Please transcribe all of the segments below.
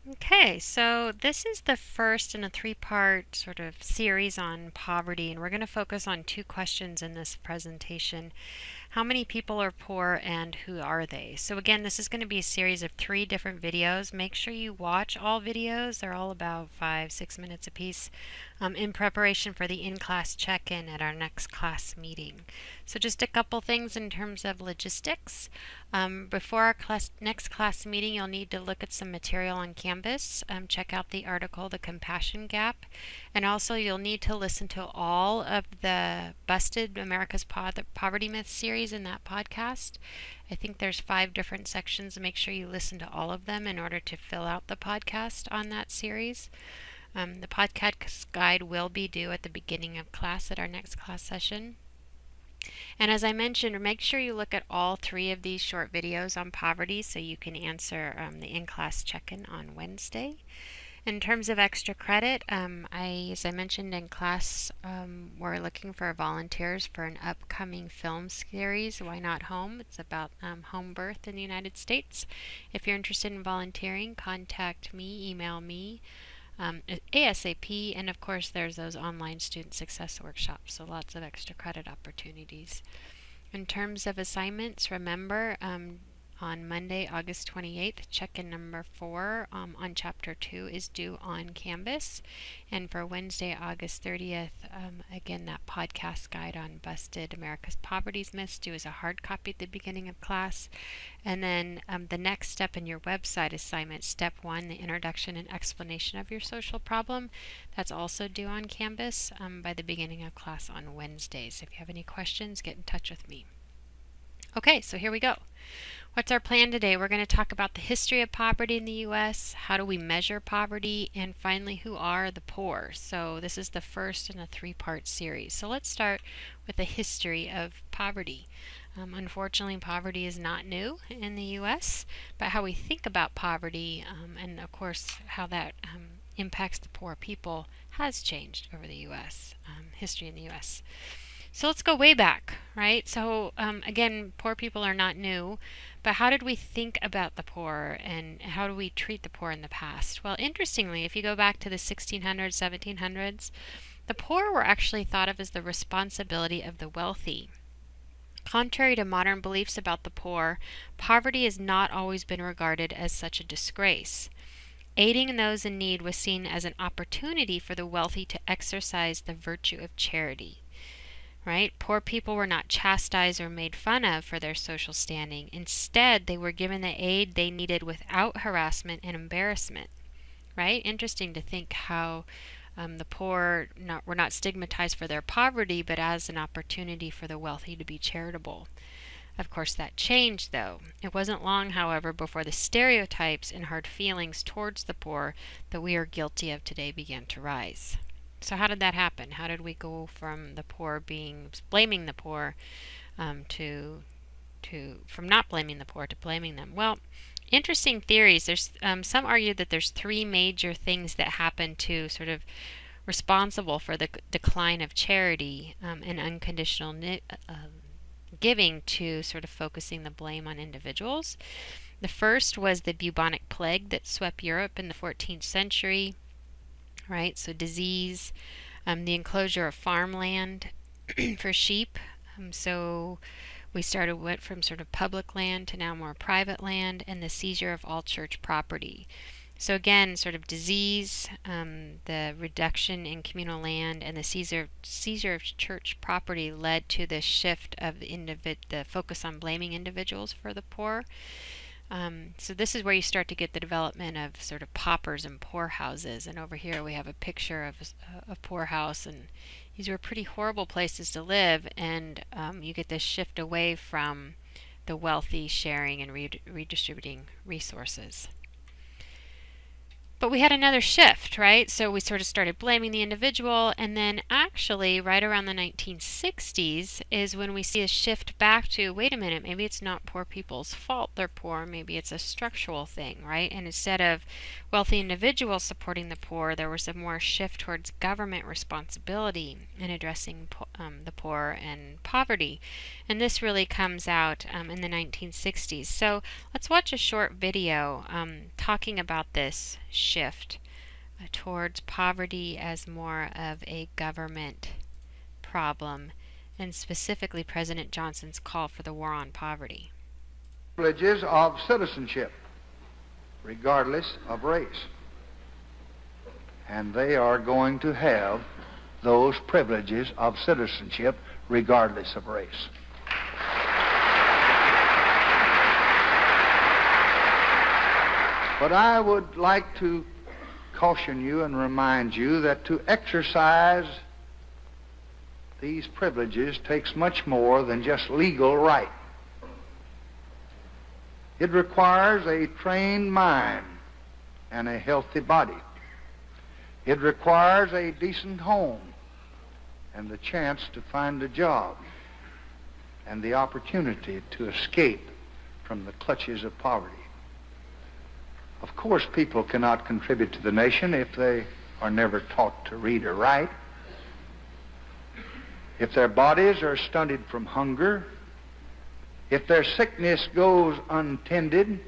Okay, so this is the first in a three-part sort of series on poverty, and we're going to focus on two questions in this presentation. How many people are poor and who are they? So again, this is going to be a series of three different videos. Make sure you watch all videos. They're all about 5-6 minutes apiece in preparation for the in-class check-in at our next class meeting. So just a couple things in terms of logistics. Before our next class meeting, you'll need to look at some material on Canvas. Check out the article, The Compassion Gap. And also you'll need to listen to all of the Busted America's Poverty Myth series in that podcast. I think there's 5 different sections. Make sure you listen to all of them in order to fill out the podcast on that series. The podcast guide will be due at the beginning of class at our next class session. And as I mentioned, make sure you look at all 3 of these short videos on poverty so you can answer the in-class check-in on Wednesday. In terms of extra credit, as I mentioned in class, we're looking for volunteers for an upcoming film series, Why Not Home? It's about home birth in the United States. If you're interested in volunteering, contact me, email me. ASAP, and of course there's those online student success workshops, so lots of extra credit opportunities. In terms of assignments, remember on Monday, August 28th, check-in number 4 on Chapter 2 is due on Canvas. And for Wednesday, August 30th, again, that podcast guide on Busted America's Poverty Myths due as a hard copy at the beginning of class. And then the next step in your website assignment, Step 1, the introduction and explanation of your social problem, that's also due on Canvas by the beginning of class on Wednesdays. If you have any questions, get in touch with me. Okay, so here we go. What's our plan today? We're going to talk about the history of poverty in the U.S., how do we measure poverty, and finally, who are the poor? So this is the first in a 3-part series. So let's start with the history of poverty. Unfortunately, poverty is not new in the U.S., but how we think about poverty and, of course, how that impacts the poor people has changed over the U.S., history in the U.S. So let's go way back, right? So again, poor people are not new, but how did we think about the poor and how do we treat the poor in the past? Well, interestingly, if you go back to the 1600s, 1700s, the poor were actually thought of as the responsibility of the wealthy. Contrary to modern beliefs about the poor, poverty has not always been regarded as such a disgrace. Aiding those in need was seen as an opportunity for the wealthy to exercise the virtue of charity. Right? Poor people were not chastised or made fun of for their social standing. Instead, they were given the aid they needed without harassment and embarrassment. Right? Interesting to think how the poor were not stigmatized for their poverty, but as an opportunity for the wealthy to be charitable. Of course, that changed, though. It wasn't long, however, before the stereotypes and hard feelings towards the poor that we are guilty of today began to rise. So how did that happen? How did we go from the poor blaming the poor from not blaming the poor to blaming them? Well, interesting theories. There's some argue that there's 3 major things that happened to sort of responsible for the decline of charity and unconditional giving to sort of focusing the blame on individuals. The first was the bubonic plague that swept Europe in the 14th century. Right, so disease, the enclosure of farmland for sheep. So we went from sort of public land to now more private land, and the seizure of all church property. So again, sort of disease, the reduction in communal land, and the seizure of church property led to the shift of the focus on blaming individuals for the poor. So this is where you start to get the development of sort of paupers and poorhouses. And over here we have a picture of a poorhouse, and these were pretty horrible places to live. And you get this shift away from the wealthy sharing and redistributing resources. But we had another shift, right? So we sort of started blaming the individual, and then actually, right around the 1960s is when we see a shift back to, wait a minute, maybe it's not poor people's fault they're poor, maybe it's a structural thing, right? And instead of wealthy individuals supporting the poor, there was a more shift towards government responsibility in addressing the poor and poverty. And this really comes out in the 1960s. So let's watch a short video talking about this shift towards poverty as more of a government problem, and specifically President Johnson's call for the war on poverty. Privileges of citizenship, regardless of race. And they are going to have those privileges of citizenship regardless of race. But I would like to caution you and remind you that to exercise these privileges takes much more than just legal right. It requires a trained mind and a healthy body. It requires a decent home and the chance to find a job and the opportunity to escape from the clutches of poverty. Of course, people cannot contribute to the nation if they are never taught to read or write, if their bodies are stunted from hunger, if their sickness goes untended,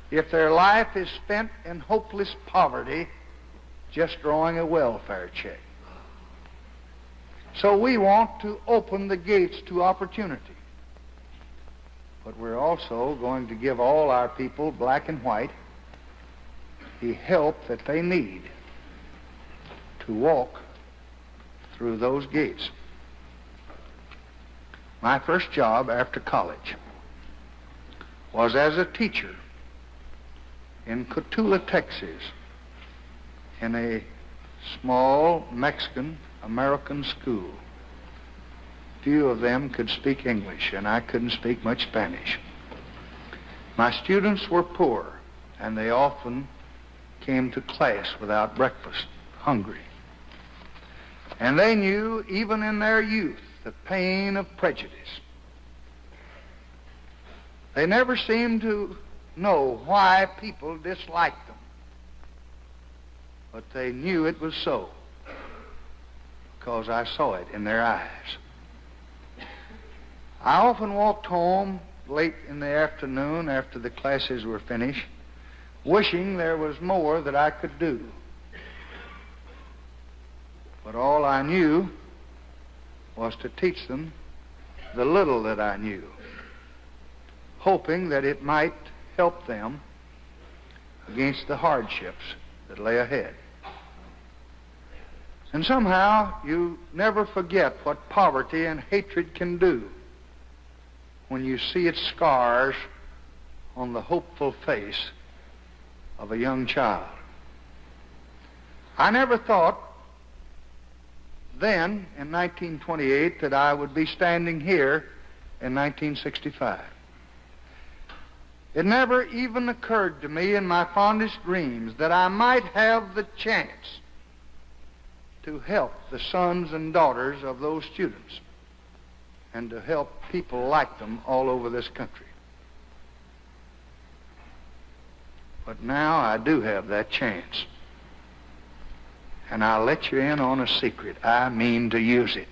if their life is spent in hopeless poverty, just drawing a welfare check. So we want to open the gates to opportunity. But we're also going to give all our people, black and white, the help that they need to walk through those gates. My first job after college was as a teacher in Cotulla, Texas, in a small Mexican-American school. Few of them could speak English, and I couldn't speak much Spanish. My students were poor, and they often came to class without breakfast, hungry. And they knew, even in their youth, the pain of prejudice. They never seemed to know why people disliked them, but they knew it was so, because I saw it in their eyes. I often walked home late in the afternoon after the classes were finished, wishing there was more that I could do. But all I knew was to teach them the little that I knew, hoping that it might help them against the hardships that lay ahead. And somehow you never forget what poverty and hatred can do when you see its scars on the hopeful face of a young child. I never thought then, in 1928, that I would be standing here in 1965. It never even occurred to me in my fondest dreams that I might have the chance to help the sons and daughters of those students and to help people like them all over this country. But now I do have that chance. And I'll let you in on a secret. I mean to use it.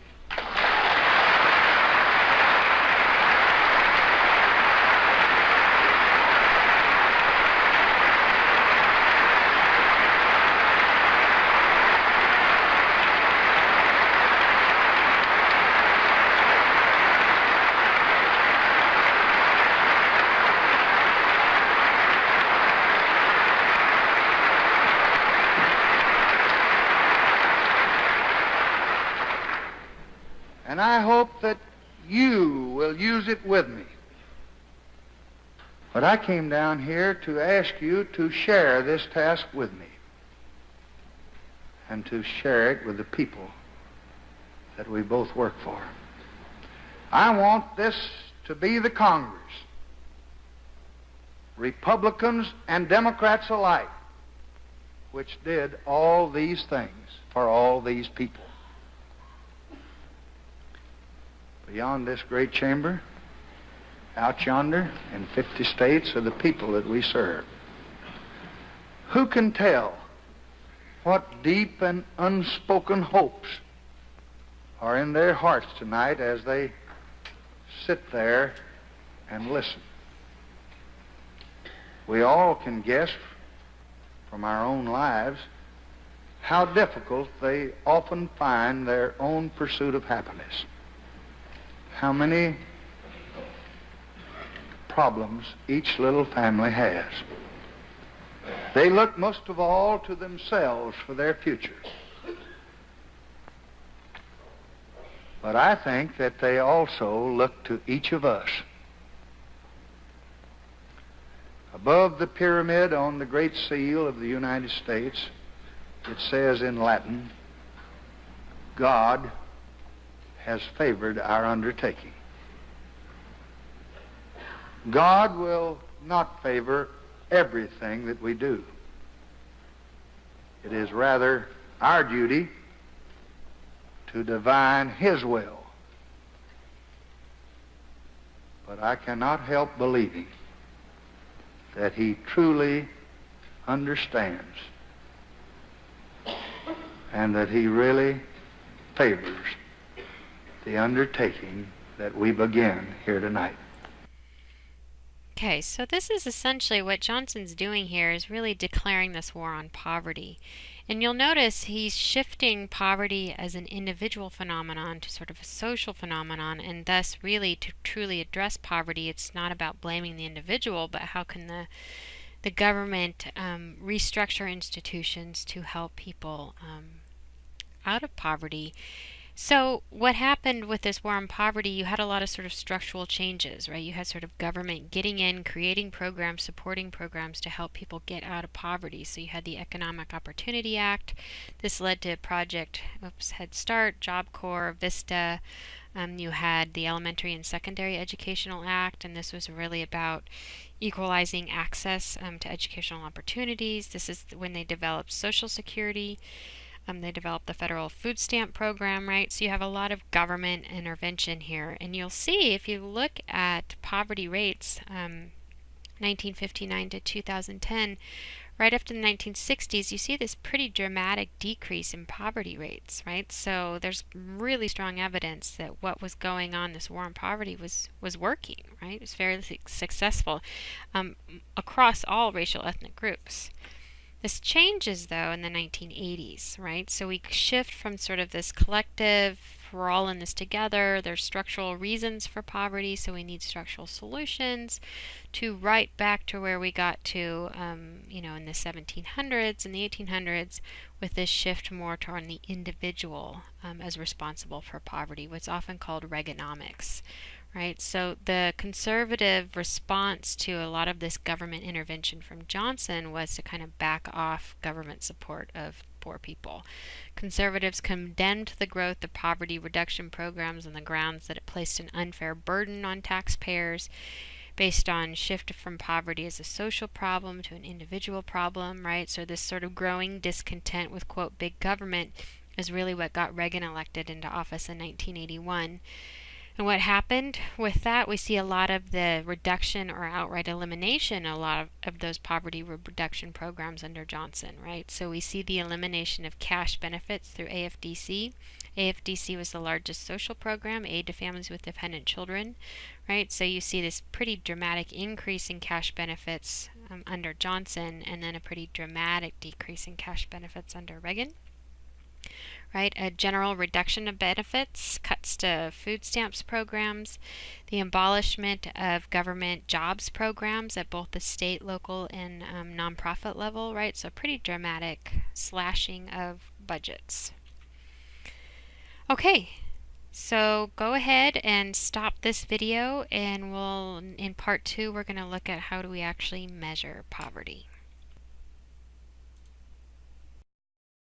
And I hope that you will use it with me. But I came down here to ask you to share this task with me and to share it with the people that we both work for. I want this to be the Congress, Republicans and Democrats alike, which did all these things for all these people. Beyond this great chamber, out yonder in 50 states are the people that we serve. Who can tell what deep and unspoken hopes are in their hearts tonight as they sit there and listen? We all can guess from our own lives how difficult they often find their own pursuit of happiness. How many problems each little family has. They look most of all to themselves for their future. But I think that they also look to each of us. Above the pyramid on the Great Seal of the United States, it says in Latin, God has favored our undertaking. God will not favor everything that we do. It is rather our duty to divine His will. But I cannot help believing that He truly understands and that He really favors the undertaking that we begin here tonight. Okay, so this is essentially what Johnson's doing here, is really declaring this war on poverty. And you'll notice he's shifting poverty as an individual phenomenon to sort of a social phenomenon, and thus really to truly address poverty, it's not about blaming the individual, but how can the government restructure institutions to help people out of poverty. So what happened with this war on poverty, you had a lot of sort of structural changes, right? You had sort of government getting in, creating programs, supporting programs to help people get out of poverty. So you had the Economic Opportunity Act. This led to Project Head Start, Job Corps, Vista. You had the Elementary and Secondary Educational Act, and this was really about equalizing access to educational opportunities. This is when they developed Social Security. They developed the federal food stamp program, right? So you have a lot of government intervention here. And you'll see, if you look at poverty rates, 1959 to 2010, right after the 1960s, you see this pretty dramatic decrease in poverty rates, right? So there's really strong evidence that what was going on, this war on poverty, was working, right? It was very successful across all racial ethnic groups. This changes, though, in the 1980s, right? So we shift from sort of this collective, we're all in this together, there's structural reasons for poverty, so we need structural solutions, to right back to where we got to, in the 1700s and the 1800s, with this shift more toward the individual as responsible for poverty, what's often called Reaganomics. Right, so the conservative response to a lot of this government intervention from Johnson was to kind of back off government support of poor people. Conservatives condemned the growth of poverty reduction programs on the grounds that it placed an unfair burden on taxpayers based on shift from poverty as a social problem to an individual problem, right? So this sort of growing discontent with, quote, big government is really what got Reagan elected into office in 1981. And what happened with that, we see a lot of the reduction or outright elimination, a lot of those poverty reduction programs under Johnson, right? So we see the elimination of cash benefits through AFDC. AFDC was the largest social program, aid to families with dependent children, right? So you see this pretty dramatic increase in cash benefits under Johnson, and then a pretty dramatic decrease in cash benefits under Reagan. Right, a general reduction of benefits, cuts to food stamps programs, the abolishment of government jobs programs at both the state, local, and nonprofit level, right? So pretty dramatic slashing of budgets. Okay, so go ahead and stop this video, and in part 2, we're going to look at how do we actually measure poverty.